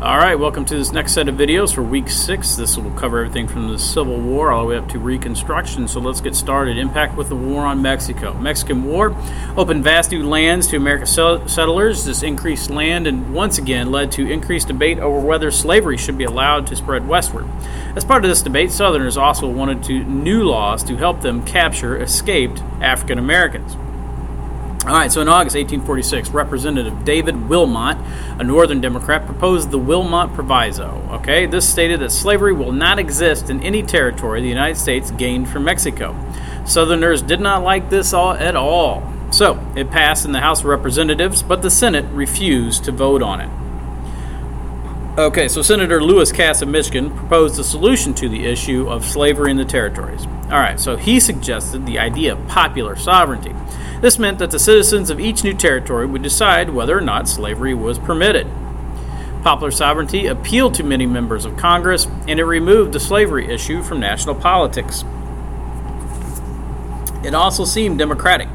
All right, welcome to this next set of videos for week 6. This will cover everything from the Civil War all the way up to Reconstruction. So let's get started. Impact with the war on Mexico. Mexican War opened vast new lands to American settlers. This increased land and once again led to increased debate over whether slavery should be allowed to spread westward. As part of this debate, Southerners also wanted new laws to help them capture escaped African Americans. All right, so in August 1846, Representative David Wilmot, a Northern Democrat, proposed the Wilmot Proviso. Okay, this stated that slavery will not exist in any territory the United States gained from Mexico. Southerners did not like this at all. So, it passed in the House of Representatives, but the Senate refused to vote on it. Okay, so Senator Lewis Cass of Michigan proposed a solution to the issue of slavery in the territories. All right, so he suggested the idea of popular sovereignty. This meant that the citizens of each new territory would decide whether or not slavery was permitted. Popular sovereignty appealed to many members of Congress, and it removed the slavery issue from national politics. It also seemed democratic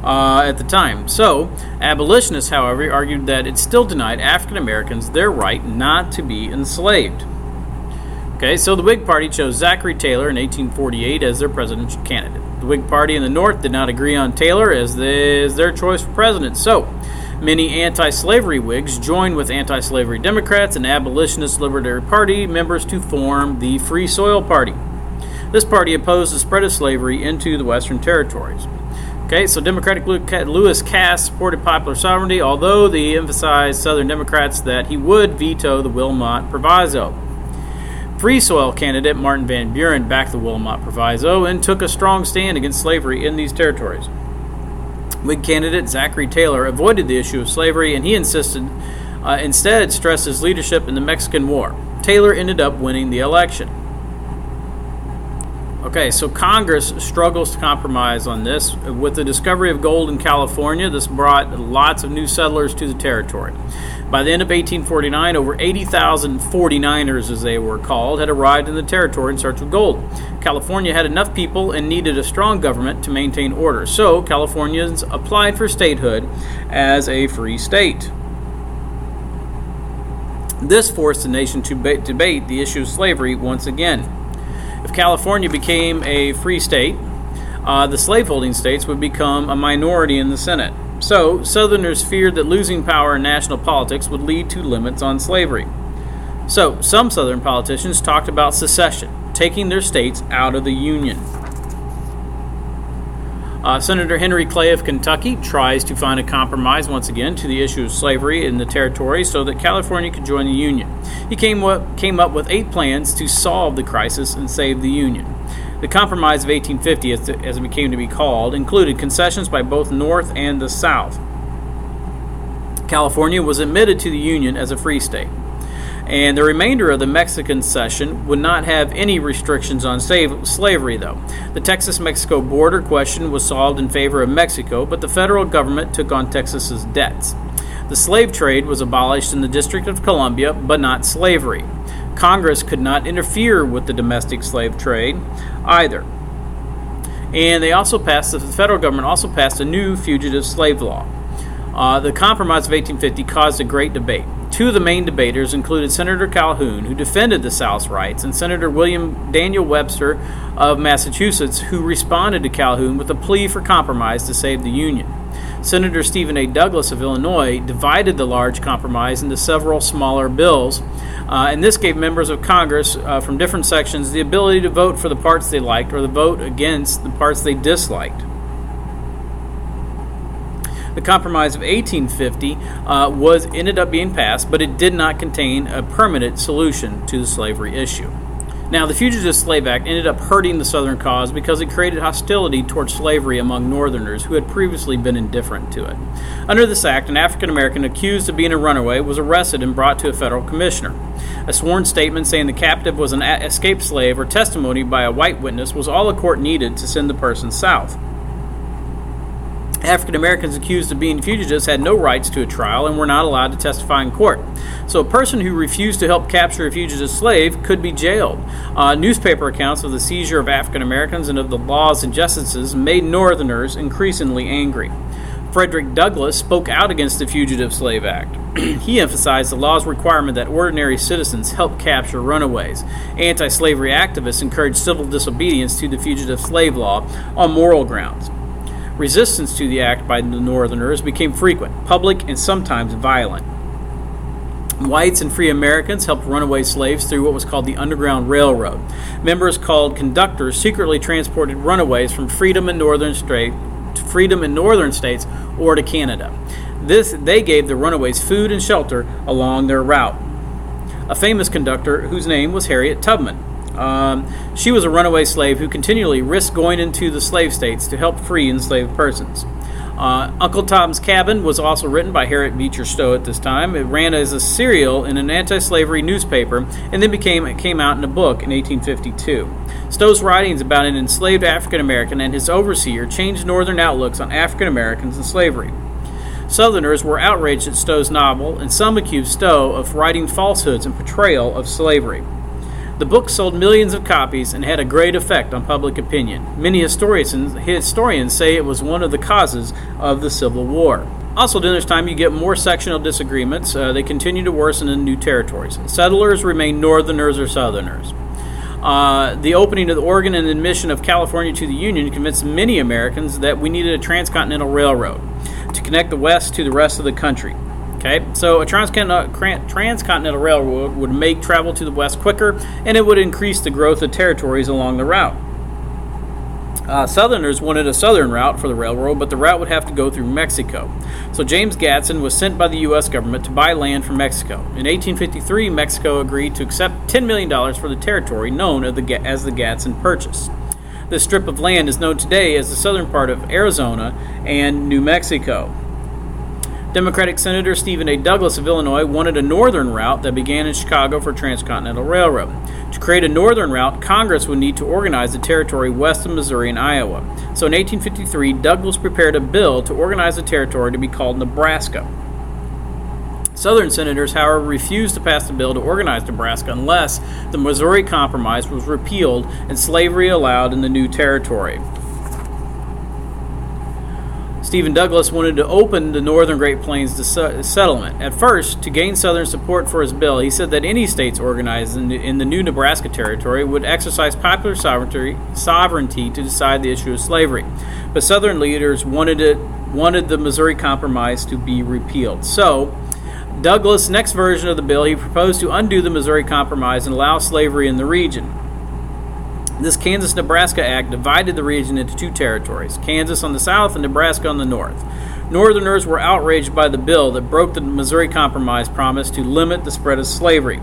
at the time. So, abolitionists, however, argued that it still denied African Americans their right not to be enslaved. Okay, so the Whig Party chose Zachary Taylor in 1848 as their presidential candidate. The Whig Party in the North did not agree on Taylor as their choice for president, so many anti-slavery Whigs joined with anti-slavery Democrats and abolitionist Libertarian Party members to form the Free Soil Party. This party opposed the spread of slavery into the Western territories. Okay, so Democratic Lewis Cass supported popular sovereignty, although he emphasized Southern Democrats that he would veto the Wilmot Proviso. Free Soil candidate Martin Van Buren backed the Wilmot Proviso and took a strong stand against slavery in these territories. Whig candidate Zachary Taylor avoided the issue of slavery, and he instead stressed his leadership in the Mexican War. Taylor ended up winning the election. Okay, so Congress struggles to compromise on this. With the discovery of gold in California, this brought lots of new settlers to the territory. By the end of 1849, over 80,000 49ers, as they were called, had arrived in the territory in search of gold. California had enough people and needed a strong government to maintain order, so Californians applied for statehood as a free state. This forced the nation to debate the issue of slavery once again. If California became a free state, the slaveholding states would become a minority in the Senate. So, Southerners feared that losing power in national politics would lead to limits on slavery. So, some Southern politicians talked about secession, taking their states out of the Union. Senator Henry Clay of Kentucky tries to find a compromise once again to the issue of slavery in the territory so that California could join the Union. He came up with 8 plans to solve the crisis and save the Union. The Compromise of 1850, as it became to be called, included concessions by both North and the South. California was admitted to the Union as a free state, and the remainder of the Mexican cession would not have any restrictions on slavery, though. The Texas-Mexico border question was solved in favor of Mexico, but the federal government took on Texas's debts. The slave trade was abolished in the District of Columbia, but not slavery. Congress could not interfere with the domestic slave trade either. And the federal government also passed a new fugitive slave law. The Compromise of 1850 caused a great debate. 2 of the main debaters included Senator Calhoun, who defended the South's rights, and Senator William Daniel Webster of Massachusetts, who responded to Calhoun with a plea for compromise to save the Union. Senator Stephen A. Douglas of Illinois divided the large compromise into several smaller bills, and this gave members of Congress from different sections the ability to vote for the parts they liked or to vote against the parts they disliked. The Compromise of 1850 ended up being passed, but it did not contain a permanent solution to the slavery issue. Now, the Fugitive Slave Act ended up hurting the Southern cause because it created hostility towards slavery among Northerners who had previously been indifferent to it. Under this act, an African American accused of being a runaway was arrested and brought to a federal commissioner. A sworn statement saying the captive was an escaped slave or testimony by a white witness was all a court needed to send the person south. African Americans accused of being fugitives had no rights to a trial and were not allowed to testify in court. So a person who refused to help capture a fugitive slave could be jailed. Newspaper accounts of the seizure of African Americans and of the law's injustices made Northerners increasingly angry. Frederick Douglass spoke out against the Fugitive Slave Act. He emphasized the law's requirement that ordinary citizens help capture runaways. Anti-slavery activists encouraged civil disobedience to the Fugitive Slave Law on moral grounds. Resistance to the act by the Northerners became frequent, public, and sometimes violent. Whites and free Americans helped runaway slaves through what was called the Underground Railroad. Members called conductors secretly transported runaways from freedom in northern states or to Canada. They gave the runaways food and shelter along their route. A famous conductor, whose name was Harriet Tubman. She was a runaway slave who continually risked going into the slave states to help free enslaved persons. Uncle Tom's Cabin was also written by Harriet Beecher Stowe at this time. It ran as a serial in an anti-slavery newspaper and then came out in a book in 1852. Stowe's writings about an enslaved African American and his overseer changed Northern outlooks on African Americans and slavery. Southerners were outraged at Stowe's novel, and some accused Stowe of writing falsehoods and portrayal of slavery. The book sold millions of copies and had a great effect on public opinion. Many historians say it was one of the causes of the Civil War. Also, during this time, you get more sectional disagreements. They continue to worsen in new territories. Settlers remain Northerners or Southerners. The opening of the Oregon and admission of California to the Union convinced many Americans that we needed a transcontinental railroad to connect the West to the rest of the country. Okay, so a transcontinental railroad would make travel to the West quicker, and it would increase the growth of territories along the route. Southerners wanted a southern route for the railroad, but the route would have to go through Mexico. So James Gadsden was sent by the U.S. government to buy land from Mexico. In 1853, Mexico agreed to accept $10 million for the territory known as the Gadsden Purchase. This strip of land is known today as the southern part of Arizona and New Mexico. Democratic Senator Stephen A. Douglas of Illinois wanted a northern route that began in Chicago for Transcontinental Railroad. To create a northern route, Congress would need to organize the territory west of Missouri and Iowa. So in 1853, Douglas prepared a bill to organize the territory to be called Nebraska. Southern senators, however, refused to pass the bill to organize Nebraska unless the Missouri Compromise was repealed and slavery allowed in the new territory. Stephen Douglas wanted to open the northern Great Plains to settlement. At first, to gain Southern support for his bill, he said that any states organized in the new Nebraska territory would exercise popular sovereignty to decide the issue of slavery. But Southern leaders wanted the Missouri Compromise to be repealed. So, Douglas' next version of the bill, he proposed to undo the Missouri Compromise and allow slavery in the region. This Kansas-Nebraska Act divided the region into two territories, Kansas on the south and Nebraska on the north. Northerners were outraged by the bill that broke the Missouri Compromise promise to limit the spread of slavery.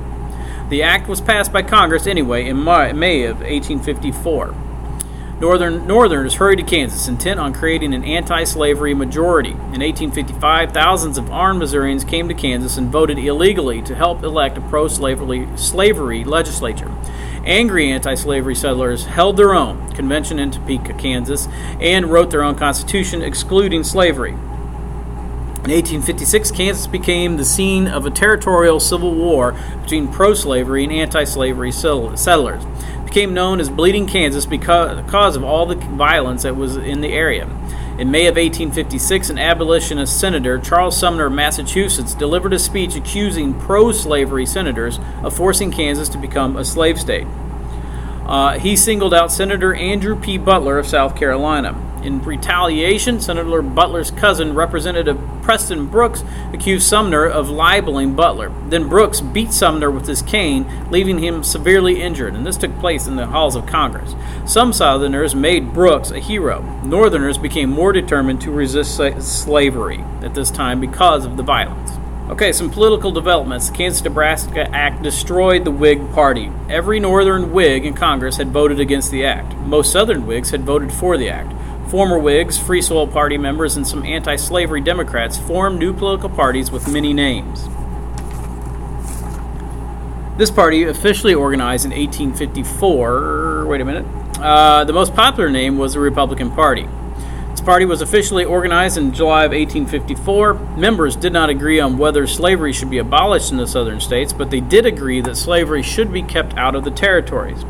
The act was passed by Congress anyway in May of 1854. Northerners hurried to Kansas, intent on creating an anti-slavery majority. In 1855, thousands of armed Missourians came to Kansas and voted illegally to help elect a pro-slavery legislature. Angry anti-slavery settlers held their own convention in Topeka, Kansas, and wrote their own constitution excluding slavery. In 1856, Kansas became the scene of a territorial civil war between pro-slavery and anti-slavery settlers. It became known as Bleeding Kansas because of all the violence that was in the area. In May of 1856, an abolitionist senator, Charles Sumner of Massachusetts, delivered a speech accusing pro-slavery senators of forcing Kansas to become a slave state. He singled out Senator Andrew P. Butler of South Carolina. In retaliation, Senator Butler's cousin, Representative Preston Brooks, accused Sumner of libeling Butler. Then Brooks beat Sumner with his cane, leaving him severely injured, and this took place in the halls of Congress. Some Southerners made Brooks a hero. Northerners became more determined to resist slavery at this time because of the violence. Okay, some political developments. The Kansas-Nebraska Act destroyed the Whig Party. Every Northern Whig in Congress had voted against the act. Most Southern Whigs had voted for the act. Former Whigs, Free Soil Party members, and some anti-slavery Democrats formed new political parties with many names. This party officially organized in 1854. The most popular name was the Republican Party. This party was officially organized in July of 1854. Members did not agree on whether slavery should be abolished in the southern states, but they did agree that slavery should be kept out of the territories.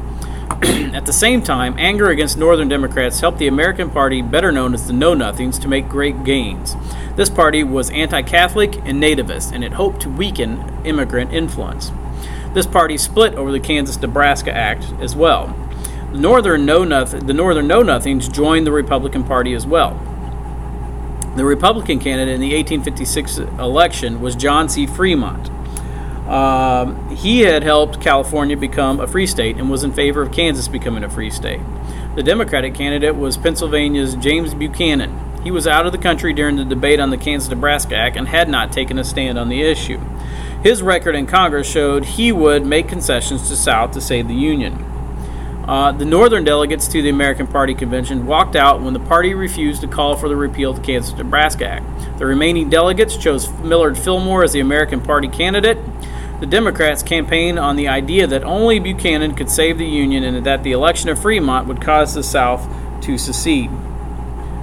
At the same time, anger against Northern Democrats helped the American Party, better known as the Know-Nothings, to make great gains. This party was anti-Catholic and nativist, and it hoped to weaken immigrant influence. This party split over the Kansas-Nebraska Act as well. The Northern Know-Nothings joined the Republican Party as well. The Republican candidate in the 1856 election was John C. Fremont. He had helped California become a free state and was in favor of Kansas becoming a free state. The Democratic candidate was Pennsylvania's James Buchanan. He was out of the country during the debate on the Kansas-Nebraska Act and had not taken a stand on the issue. His record in Congress showed he would make concessions to South to save the Union. The Northern delegates to the American Party Convention walked out when the party refused to call for the repeal of the Kansas-Nebraska Act. The remaining delegates chose Millard Fillmore as the American Party candidate. The Democrats campaigned on the idea that only Buchanan could save the Union and that the election of Fremont would cause the South to secede.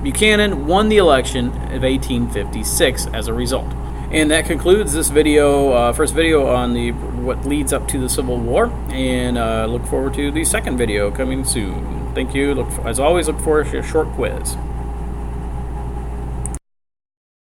Buchanan won the election of 1856 as a result. And that concludes this video, first video on what leads up to the Civil War. And look forward to the second video coming soon. Thank you. As always, look for a short quiz.